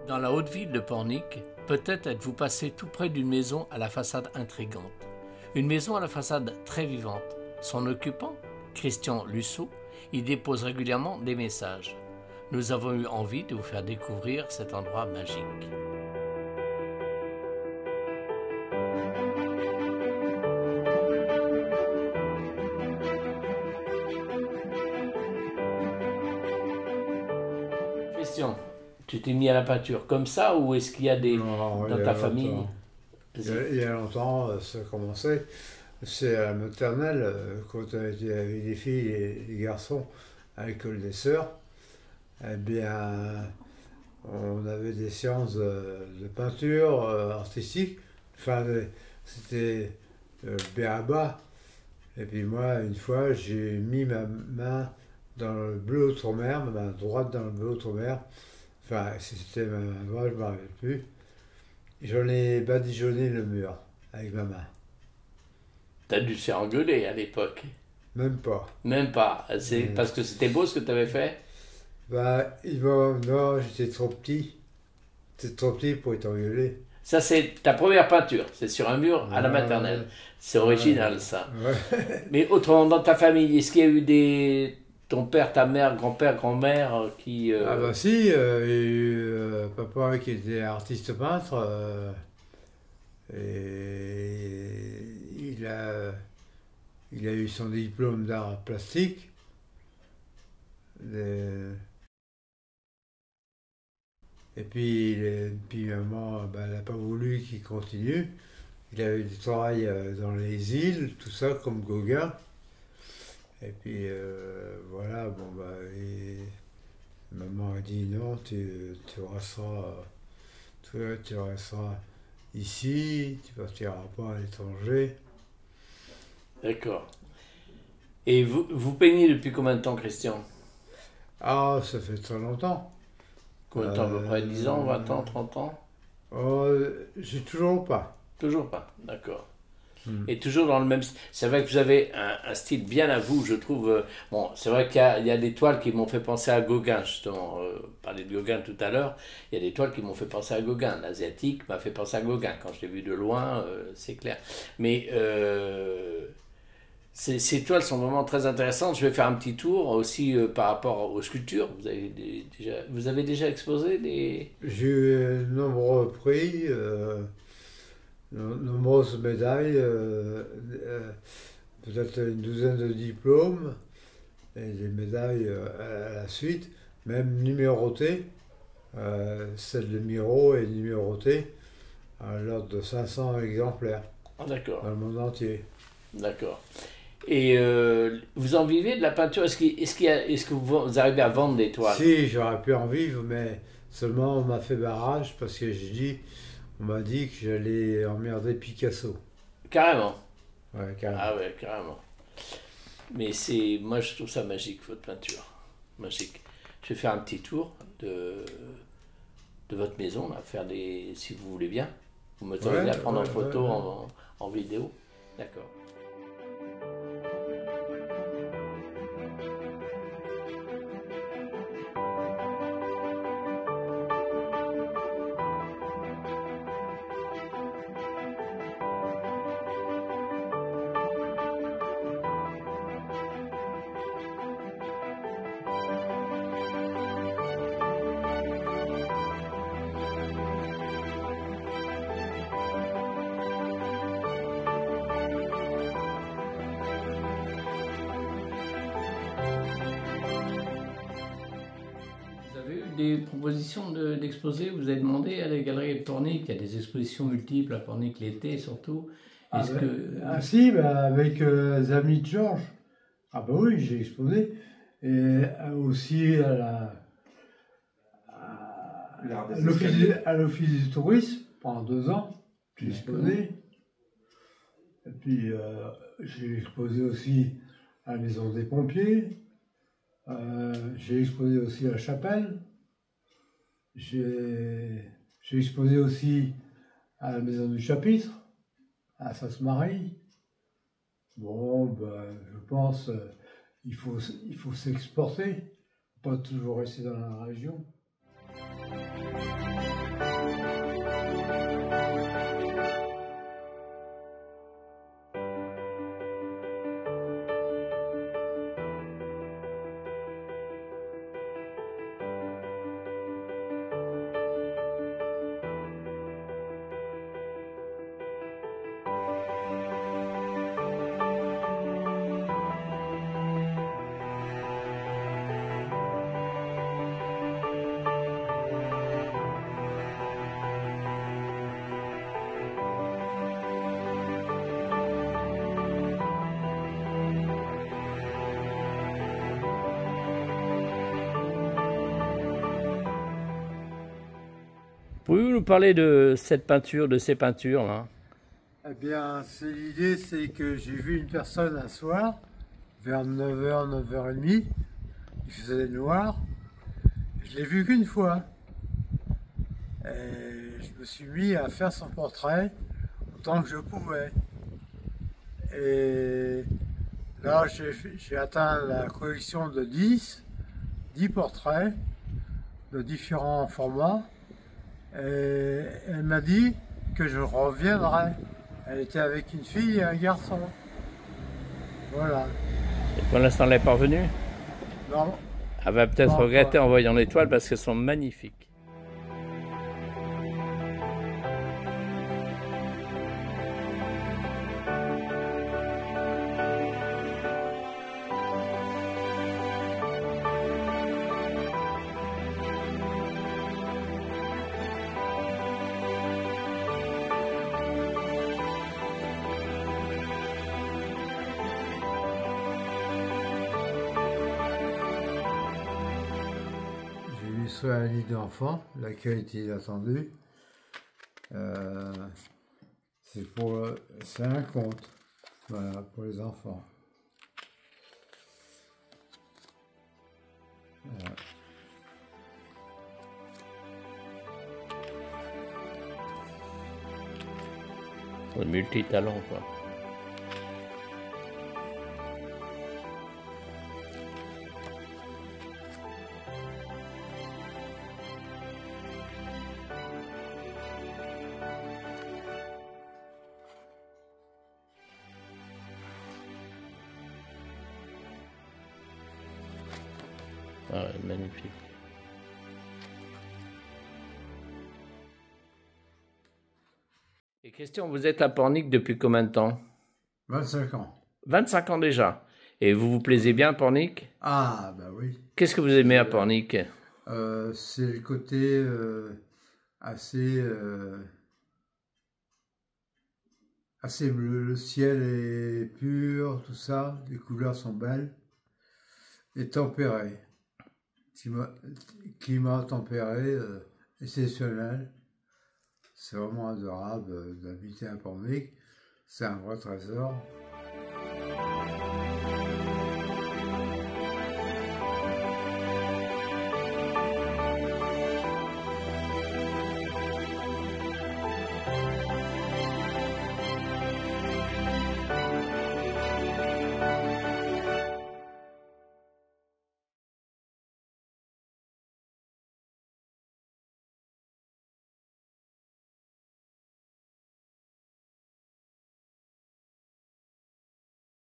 Dans la haute ville de Pornic, peut-être êtes-vous passé tout près d'une maison à la façade intrigante. Une maison à la façade très vivante. Son occupant, Christian Lusseau, y dépose régulièrement des messages. Nous avons eu envie de vous faire découvrir cet endroit magique. Christian, tu t'es mis à la peinture comme ça ou est-ce qu'il y a des Non, dans ta famille? Il y a longtemps, ça a commencé. C'est à la maternelle, quand on était avec les filles et les garçons à l'école des sœurs, eh bien, on avait des séances de peinture artistique. Enfin, c'était B.A.B.A. Et puis moi, une fois, j'ai mis ma main dans le bleu outre-mer, ma main droite dans le bleu outre-mer. Enfin, c'était ma main droite, je ne me rappelle plus. J'en ai badigeonné le mur avec ma main. T'as dû se faire engueuler à l'époque. Même pas. Même pas. C'est parce que c'était beau ce que tu avais fait? Bah, non, j'étais trop petit. J'étais trop petit pour être engueulé. Ça, c'est ta première peinture. C'est sur un mur à la maternelle. C'est original, ça. Ouais. Mais autrement, dans ta famille, est-ce qu'il y a eu ton père, ta mère, grand-père, grand-mère qui... Ah bah si, il y a eu papa qui était artiste peintre. Et il a eu son diplôme d'art plastique. Et puis maman, ben, elle n'a pas voulu qu'il continue. Il a eu du travail dans les îles, tout ça, comme Gauguin. Et puis voilà, bon bah, maman a dit non, tu resteras ici, tu partiras pas à l'étranger. D'accord. Et vous peignez depuis combien de temps, Christian? Ah, ça fait très longtemps. Combien de temps, à peu près 10 ans, 20 ans, 30 ans? Oh, j'ai toujours pas. Toujours pas, d'accord. Et toujours dans le même... C'est vrai que vous avez un style bien à vous, je trouve. Bon, c'est vrai qu'il y a des toiles qui m'ont fait penser à Gauguin, justement. On parlait de Gauguin tout à l'heure. Il y a des toiles qui m'ont fait penser à Gauguin. L'asiatique m'a fait penser à Gauguin. Quand je l'ai vu de loin, c'est clair. Mais ces toiles sont vraiment très intéressantes. Je vais faire un petit tour aussi par rapport aux sculptures. Vous avez déjà exposé des... J'ai eu de nombreux prix, nombreuses médailles, peut-être une douzaine de diplômes et des médailles à la suite, même numérotées. Celle de Miro est numérotée à l'ordre de 500 exemplaires Ah, d'accord. dans le monde entier. D'accord. Et vous en vivez de la peinture? Est-ce que vous arrivez à vendre des toiles? Si, j'aurais pu en vivre, mais seulement on m'a fait barrage parce que on m'a dit que j'allais emmerder Picasso. Carrément. Ouais, carrément. Ah ouais, carrément. Mais moi je trouve ça magique, votre peinture. Magique. Je vais faire un petit tour de votre maison, là, si vous voulez bien. Vous m'autorisez à prendre en photo, en vidéo. D'accord. Vous avez eu des propositions d'exposer? Vous avez demandé à la galerie de Pornic, il y a des expositions multiples à Pornic l'été surtout. Si, bah, avec les amis de Georges. Ah bah oui, j'ai exposé. Et aussi à l'office du tourisme, pendant 2 ans, j'ai exposé. Et puis j'ai exposé aussi à la maison des pompiers. J'ai exposé aussi à la chapelle. J'ai exposé aussi à la maison du chapitre, à Sainte-Marie. Bon, ben, je pense il faut s'exporter, pas toujours rester dans la région. Pouvez-vous nous parler de cette peinture, de ces peintures là? Eh bien, l'idée, c'est que j'ai vu une personne un soir, vers 9h, 9h30, il faisait noir. Je l'ai vu qu'une fois. Et je me suis mis à faire son portrait autant que je pouvais. Et là, j'ai atteint la collection de 10 portraits de différents formats. Et elle m'a dit que je reviendrai. Elle était avec une fille et un garçon. Voilà. Et pour l'instant, elle n'est pas revenue? Non. Elle va peut-être regretter en voyant les toiles parce qu'elles sont magnifiques. Soit un lit d'enfant, l'accueil est attendu. C'est un conte, voilà, pour les enfants. Voilà. Le multitalent, quoi. Ah ouais, magnifique. Et question, vous êtes à Pornic depuis combien de temps? 25 ans. 25 ans déjà. Et vous vous plaisez bien à Pornic? Ah, bah oui. Qu'est-ce que vous aimez à Pornic? C'est le côté assez bleu. Le ciel est pur, tout ça. Les couleurs sont belles. Et tempéré. Climat tempéré, exceptionnel. C'est vraiment adorable d'habiter à Pornic. C'est un vrai trésor.